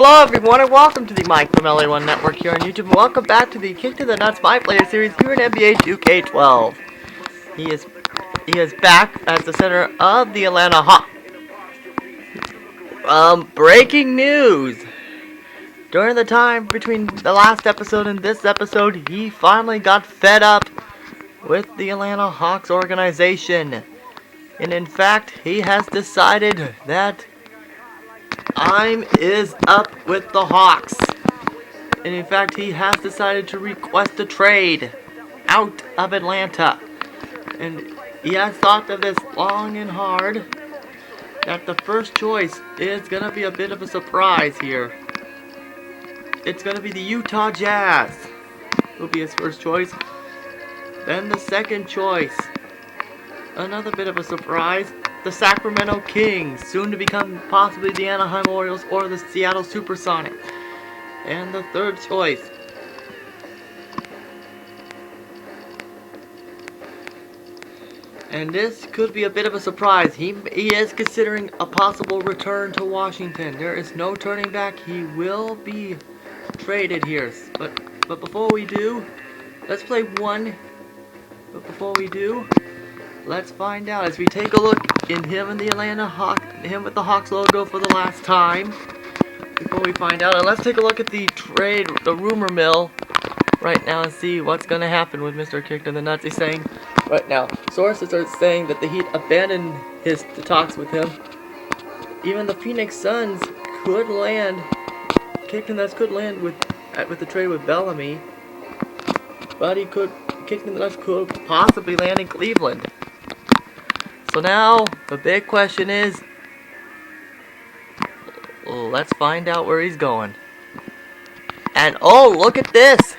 Hello everyone and welcome to the Mike from LA1 Network here on YouTube and welcome back to the Kick to the Nuts My Player series here in NBA 2K12. He is back as the center of the Atlanta Hawks. Breaking news! During the time between the last episode and this episode, he finally got fed up with the Atlanta Hawks organization. And in fact, he has decided that time is up with the Hawks. And in fact, he has decided to request a trade out of Atlanta. And he has thought of this long and hard, that the first choice is going to be a bit of a surprise here. It's going to be the Utah Jazz will be his first choice. Then the second choice, another bit of a surprise, the Sacramento Kings, soon to become possibly the Anaheim Orioles or the Seattle Supersonics. And the third choice, and this could be a bit of a surprise, he is considering a possible return to Washington. There is no turning back. He will be traded here. But before we do, let's play one. But before we do, let's find out as we take a look in him and the Atlanta Hawks, him with the Hawks logo for the last time. Before we find out, and let's take a look at the trade, the rumor mill right now and see what's going to happen with Mr. Kick to the Nuts. He's saying right now, sources are saying that the Heat abandoned the talks with him. Even the Phoenix Suns could land, Kick to the Nuts could land with the trade with Bellamy, but Kick to the Nuts could possibly land in Cleveland. So now the big question is, let's find out where he's going. And oh, look at this!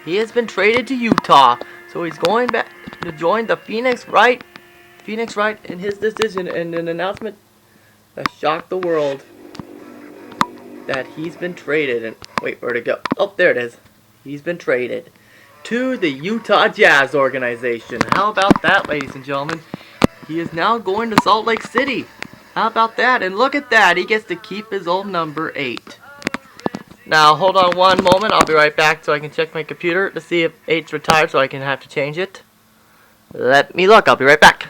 He has been traded to Utah. So he's going back to join the Phoenix Right in his decision, and an announcement that shocked the world that he's been traded. And wait, where'd it go? Oh, there it is. He's been traded to the Utah Jazz organization. How about that, ladies and gentlemen? He is now going to Salt Lake City. How about that? And look at that. He gets to keep his old number 8. Now, hold on one moment. I'll be right back so I can check my computer to see if 8's retired so I can have to change it. Let me look. I'll be right back.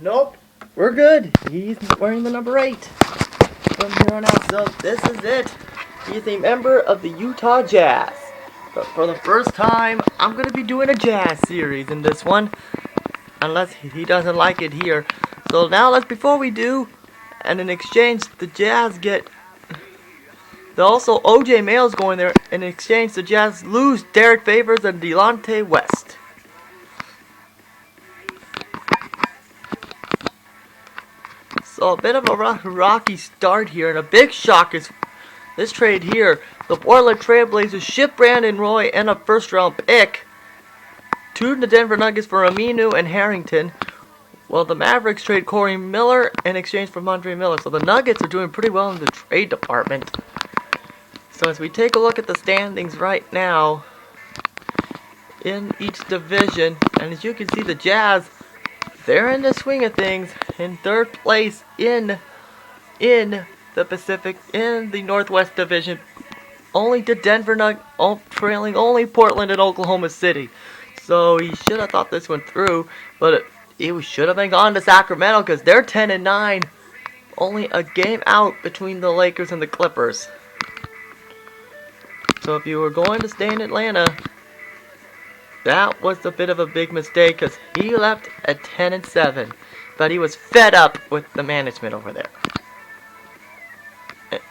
Nope, we're good. He's wearing the number 8 from here on out. So this is it. He's a member of the Utah Jazz. But for the first time, I'm going to be doing a Jazz series in this one, unless he doesn't like it here. So now before we do, and in exchange, the Jazz also OJ Mayo's going there. In exchange, the Jazz lose Derek Favors and Delonte West. So a bit of a rocky start here, and a big shock is this trade here. The Portland Trailblazers ship Brandon Roy and a first-round pick to the Denver Nuggets for Aminu and Harrington. Well, the Mavericks trade Corey Miller in exchange for Andre Miller. So the Nuggets are doing pretty well in the trade department. So as we take a look at the standings right now in each division, and as you can see, the Jazz, they're in the swing of things in third place in the Pacific, in the Northwest Division, only to Denver trailing only Portland and Oklahoma City. So he should have thought this went through, but he should have been gone to Sacramento because they're 10-9, only a game out between the Lakers and the Clippers. So if you were going to stay in Atlanta, that was a bit of a big mistake because he left at 10-7, but he was fed up with the management over there.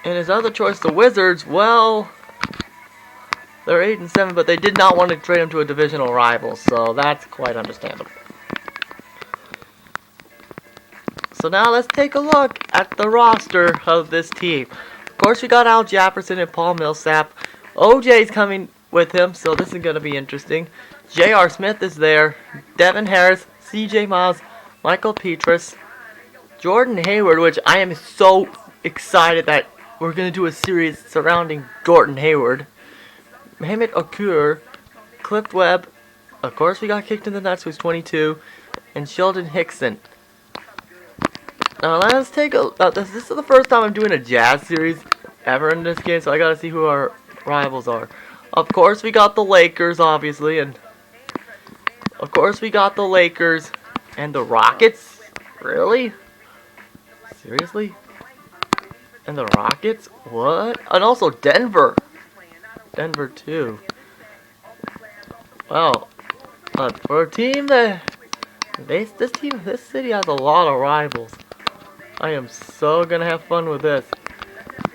And his other choice, the Wizards, well, they're 8-7, but they did not want to trade him to a divisional rival, so that's quite understandable. So now let's take a look at the roster of this team. Of course, we got Al Jefferson and Paul Millsap. OJ's coming with him, so this is going to be interesting. J.R. Smith is there. Devin Harris, C.J. Miles, Michael Petras, Jordan Hayward, which I am so excited that we're going to do a series surrounding Gordon Hayward. Mehmet Okur, Cliff Webb, of course we got kicked in the nuts, who's 22, and Sheldon Hickson. Now let's take a this is the first time I'm doing a Jazz series ever in this game, so I gotta see who our rivals are. Of course we got the Lakers, obviously, and of course we got the Lakers and the Rockets. Really? Seriously? And the Rockets? What? And also Denver. Denver too. Well, for a team that this city has a lot of rivals. I am so gonna have fun with this.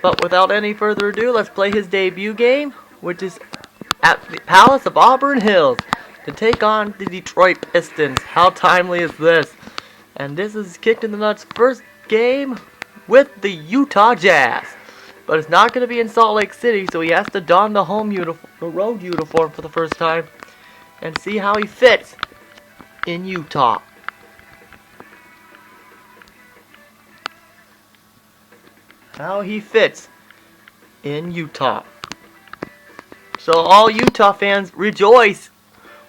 But without any further ado, let's play his debut game, which is at the Palace of Auburn Hills to take on the Detroit Pistons. How timely is this? And this is Kicked in the Nuts' first game with the Utah Jazz. But it's not going to be in Salt Lake City, so he has to don the road uniform for the first time and see how he fits in Utah. How he fits in Utah. So all Utah fans, rejoice!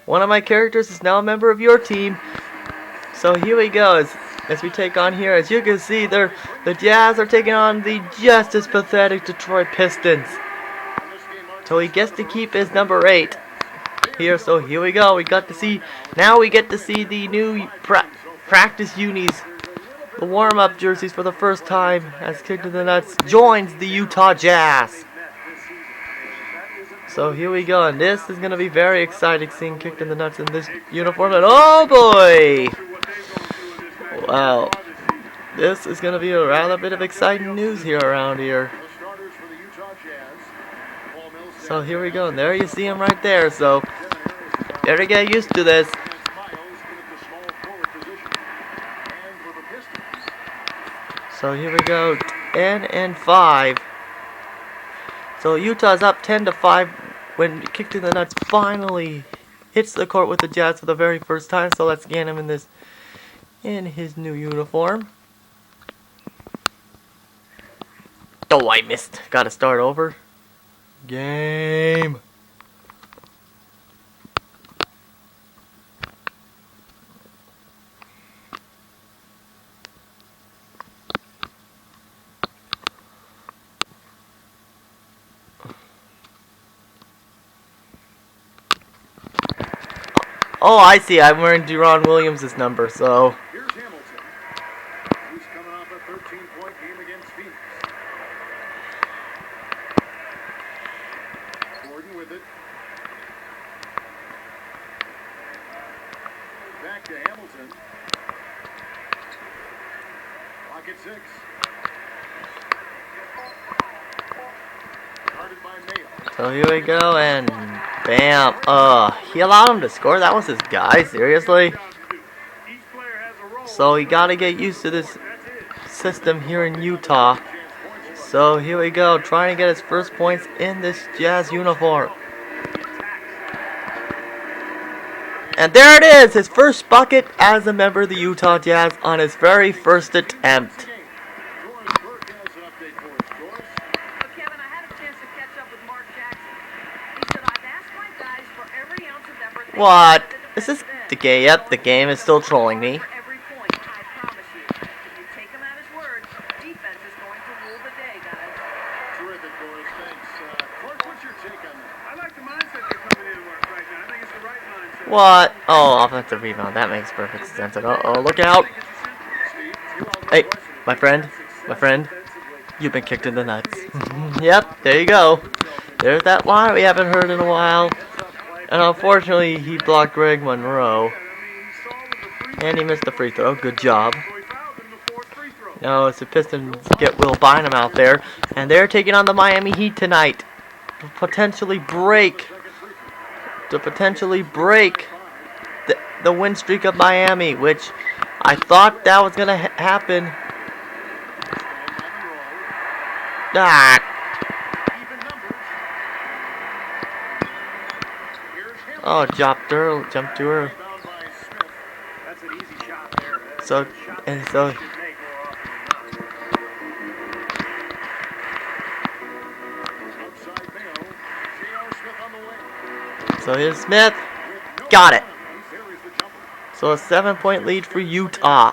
One of my characters is now a member of your team. So here we go as we take on here. As you can see, the Jazz are taking on the just as pathetic Detroit Pistons. So he gets to keep his number 8 here. So here we go. We get to see the new practice unis, the warm-up jerseys for the first time as Kicked in the Nuts joins the Utah Jazz. So here we go, and this is going to be very exciting seeing Kicked in the Nuts in this uniform. And oh boy! Wow. This is going to be a rather bit of exciting news here around here. So here we go, and there you see him right there. So better get used to this. So here we go, 10-5. So Utah's up 10-5 when Kicked in the Nuts finally hits the court with the Jazz for the very first time. So let's get him in his new uniform. Oh, I missed. Gotta start over. Game. Oh, I see. I'm wearing Deron Williams' number, so. Here's Hamilton, who's coming off a 13-point game against Phoenix. Gordon with it. Back to Hamilton. Clock at 6. Guarded by Mayo. So here we go, and bam. He allowed him to score. That was his guy, seriously. So he gotta get used to this system here in Utah. So here we go, trying to get his first points in this Jazz uniform. And there it is, his first bucket as a member of the Utah Jazz on his very first attempt. What? Is this the game? Yep, the game is still trolling me. What? Oh, offensive rebound. That makes perfect sense. Uh-oh, look out. Hey, my friend. You've been kicked in the nuts. Yep, there you go. There's that line we haven't heard in a while. And unfortunately, he blocked Greg Monroe. And he missed the free throw. Good job. Now it's the Pistons get Will Bynum out there. And they're taking on the Miami Heat tonight. To potentially break the win streak of Miami, which I thought that was going to happen. Oh, jumped to her. So here's Smith. Got it. So a 7-point lead for Utah.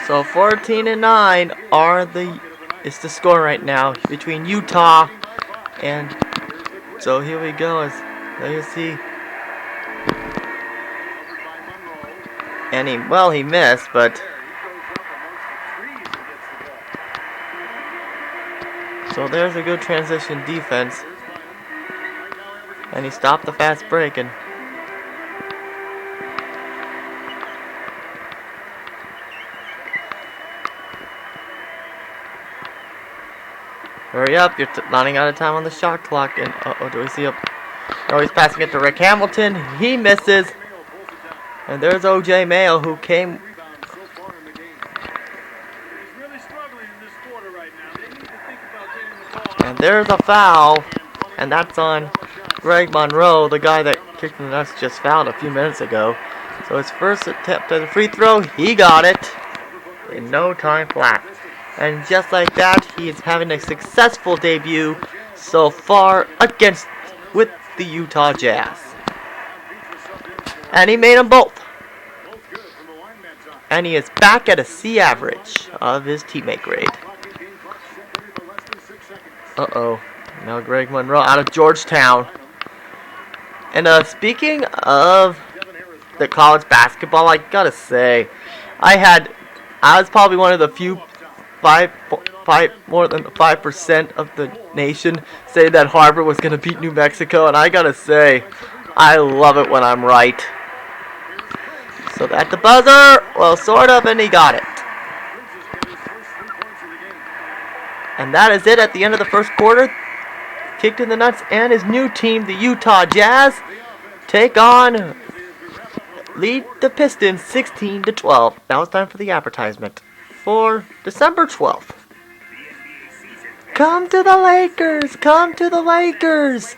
So 14-9 is the score right now between Utah and. So here we go. There you see. And he missed, but. So there's a good transition defense. And he stopped the fast break and. Hurry up, you're running out of time on the shot clock. And do we see a... Oh, he's passing it to Rick Hamilton. He misses. And there's O.J. Mayo, who came... And there's a foul. And that's on Greg Monroe, the guy that kicked the nuts just fouled a few minutes ago. So his first attempt at a free throw, he got it in no time flat. And just like that, he is having a successful debut so far with the Utah Jazz. And he made them both. And he is back at a C average of his teammate grade. Uh-oh. Now Greg Monroe out of Georgetown. And speaking of the college basketball, I gotta say, I was probably one of the few more than 5% of the nation say that Harvard was going to beat New Mexico, and I gotta say, I love it when I'm right. So at the buzzer, well, sort of, and he got it. And that is it at the end of the first quarter. Kicked in the nuts, and his new team, the Utah Jazz, lead the Pistons 16-12. Now it's time for the advertisement for December 12th. Come to the Lakers! Come to the Lakers!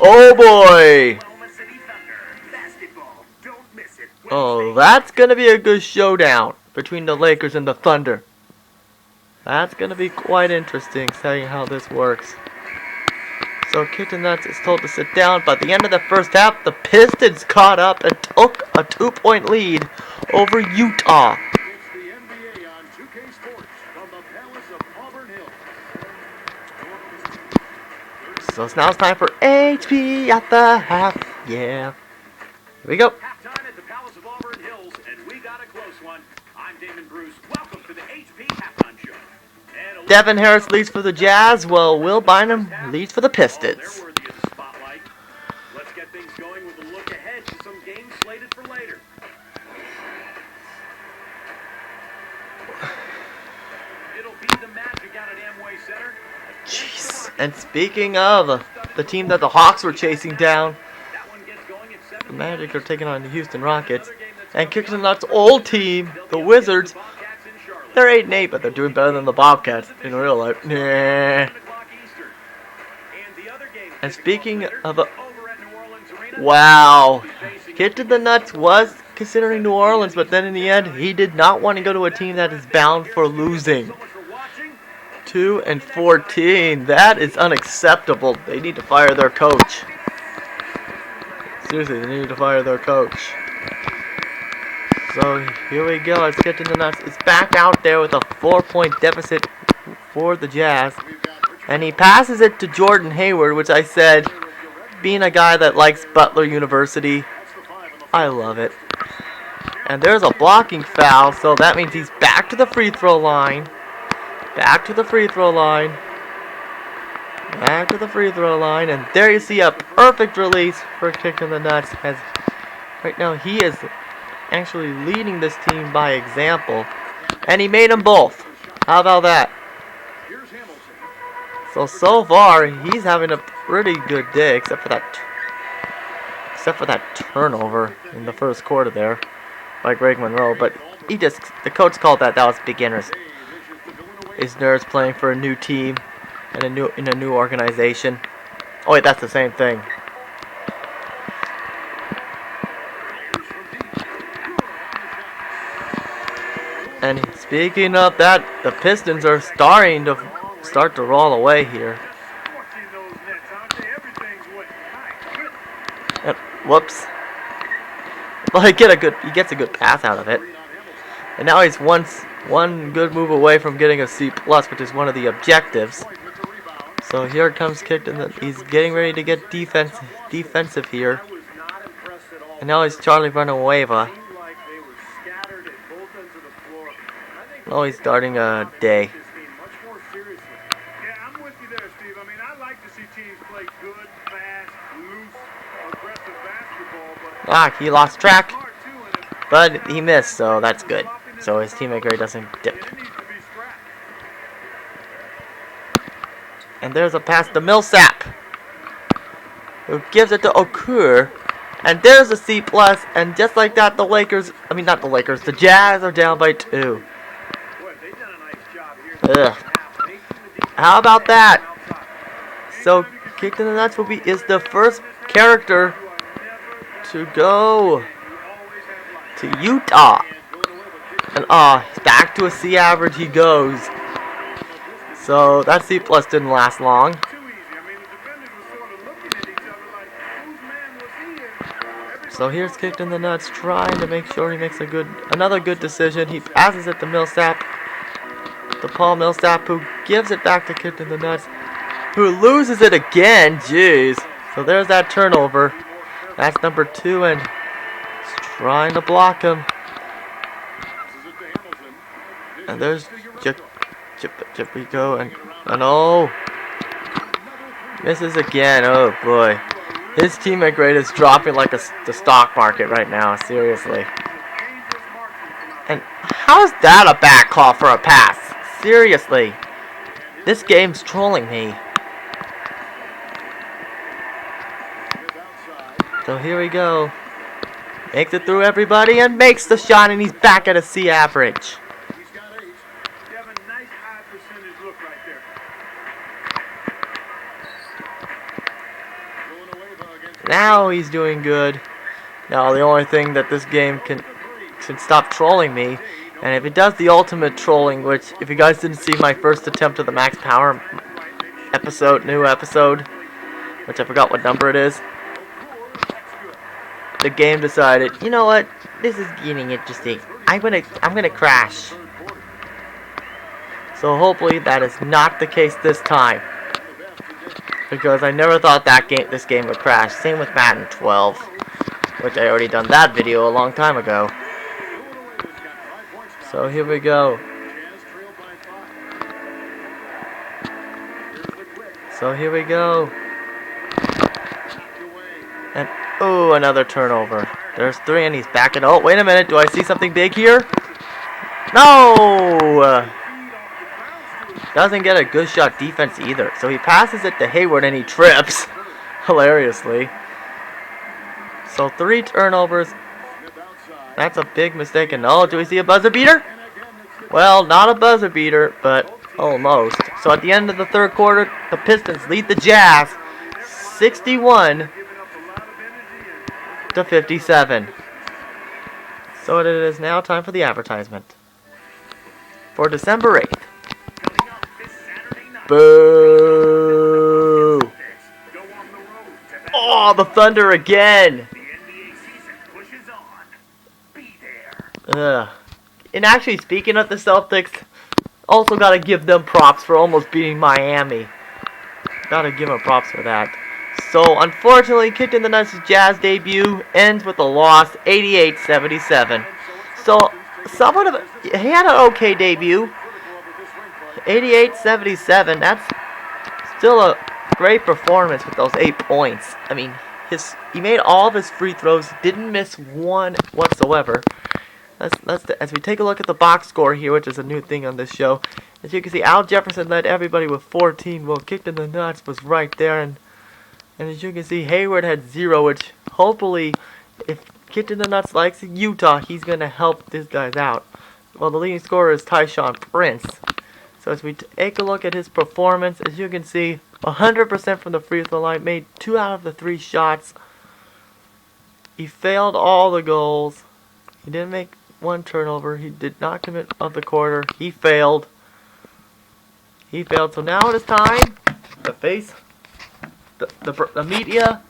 Oh boy! Oh, that's gonna be a good showdown between the Lakers and the Thunder. That's gonna be quite interesting, seeing how this works. So Kicked in the Nuts is told to sit down. By the end of the first half, the Pistons caught up and took a 2-point lead over Utah. So now it's time for HP at the half. Yeah. Here we go. Halftime at the Palace of Auburn Hills, and we got a close one. I'm Damon Bruce. Welcome to the HP Halftime Show. Devin Harris leads for the Jazz, while Will Bynum leads for the Pistons. Let's get things going with a look ahead to some games slated for later. It'll be the Magic out at Amway Center. Jeez. And speaking of the team that the Hawks were chasing down, the Magic are taking on the Houston Rockets. And Kicking the Nuts' old team, the Wizards, they're 8-8, but they're doing better than the Bobcats in real life. Nah. And speaking of wow, Kicking the Nuts was considering New Orleans, but then in the end, he did not want to go to a team that is bound for losing. 2-14. That is unacceptable. They need to fire their coach. Seriously, they need to fire their coach. So here we go. Let's get to the nuts. It's back out there with a 4-point deficit for the Jazz. And he passes it to Jordan Hayward, which I said, being a guy that likes Butler University, I love it. And there's a blocking foul, so that means he's back to the free throw line. Back to the free throw line. Back to the free throw line. And there you see a perfect release for kicking the nuts. As right now he is actually leading this team by example. And he made them both. How about that? So far, he's having a pretty good day, except for that turnover in the first quarter there by Greg Monroe. But the coach called that was beginners. His nerves playing for a new team and in a new organization. Oh wait, that's the same thing. And speaking of that, the Pistons are starting to start to roll away here. And, whoops. Well, he gets a good pass out of it. And now he's one good move away from getting a C+, which is one of the objectives. So here comes kicked, and he's getting ready to get defensive here. And now he's Charlie Villanueva. Oh, he's starting a day. Yeah, I'm with you there, Steve. I mean, I like to see teams play good, fast, loose, aggressive basketball, but he lost track, but he missed, so that's good. So his teammate Gray doesn't dip. And there's a pass to Millsap, who gives it to Okur. And there's a C+, and just like that, the Jazz are down by 2. Ugh. How about that? So, Kicked in the Nuts is the first character to go to Utah. And back to a C average he goes. So that C+ didn't last long. So here's Kicked in the Nuts trying to make sure he makes another good decision. He passes it to Millsap. To Paul Millsap, who gives it back to Kicked in the Nuts, who loses it again. Jeez. So there's that turnover. That's number 2, and he's trying to block him. And there's Chipico, and oh, misses again. Oh boy, his teammate grade is dropping like the stock market right now. Seriously. And how's that a bad call for a pass? Seriously, this game's trolling me. So here we go. Makes it through everybody and makes the shot, and he's back at a C average. You have a nice high percentage look right there. Now he's doing good. Now the only thing that this game can stop trolling me, and if it does the ultimate trolling, which if you guys didn't see my first attempt of the Max Power new episode, which I forgot what number it is, the game decided, you know what, this is getting interesting. I'm gonna crash. So hopefully that is not the case this time, because I never thought this game would crash. Same with Madden 12, which I already done that video a long time ago. So here we go. And another turnover. There's 3, and he's backing. Oh, wait a minute. Do I see something big here? No! Doesn't get a good shot defense either. So he passes it to Hayward, and he trips. Hilariously. So 3 turnovers. That's a big mistake. And do we see a buzzer beater? Well, not a buzzer beater, but almost. So at the end of the third quarter, the Pistons lead the Jazz 61 to 57. So it is now time for the advertisement. For December 8th. Boo! Oh, the Thunder again! Ugh. And actually, speaking of the Celtics, also gotta give them props for almost beating Miami. Gotta give them props for that. So, unfortunately, Kicked in the Nuts' Jazz debut ends with a loss, 88-77. So, somewhat of he had an okay debut. 88-77, that's still a great performance with those 8 points. I mean, he made all of his free throws, didn't miss one whatsoever. As we take a look at the box score here, which is a new thing on this show, as you can see, Al Jefferson led everybody with 14. Well, Kicked in the Nuts was right there, and as you can see, Hayward had 0, which hopefully, if Kicked in the Nuts likes Utah, he's gonna help these guys out. Well, the leading scorer is Tyshawn Prince. So as we take a look at his performance, as you can see, 100% from the free throw line, made 2 out of the 3 shots. He failed all the goals. He didn't make 1 turnover. He did not commit of the quarter. He failed. So now it is time to face the media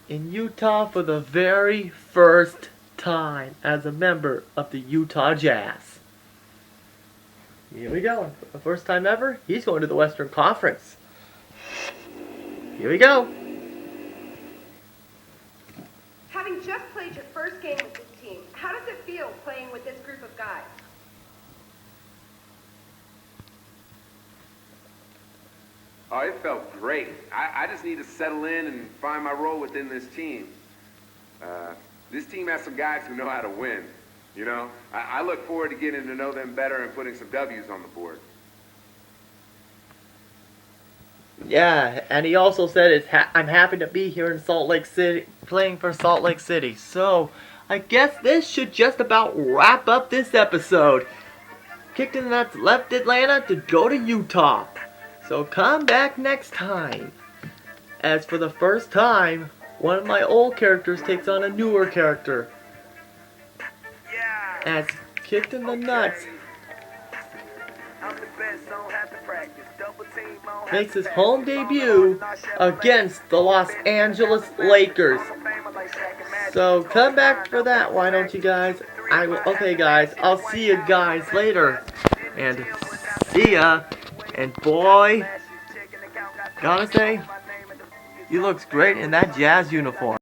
in Utah for the very first time as a member of the Utah Jazz. Here we go. For the first time ever, he's going to the Western Conference. Here we go. Having just played your first game with this team, how does it feel playing with this group of guys? Oh, it felt great. I just need to settle in and find my role within this team. This team has some guys who know how to win. You know, I look forward to getting to know them better and putting some W's on the board. Yeah, and he also said, I'm happy to be here in Salt Lake City, playing for Salt Lake City. So, I guess this should just about wrap up this episode. Kicked in the Nuts left Atlanta to go to Utah. So come back next time. As for the first time, one of my old characters takes on a newer character. As Kicked in the Nuts makes his home debut against the Los Angeles Lakers. So come back for that, why don't you guys? Okay guys, I'll see you guys later. And see ya. And boy, gotta say, he looks great in that Jazz uniform.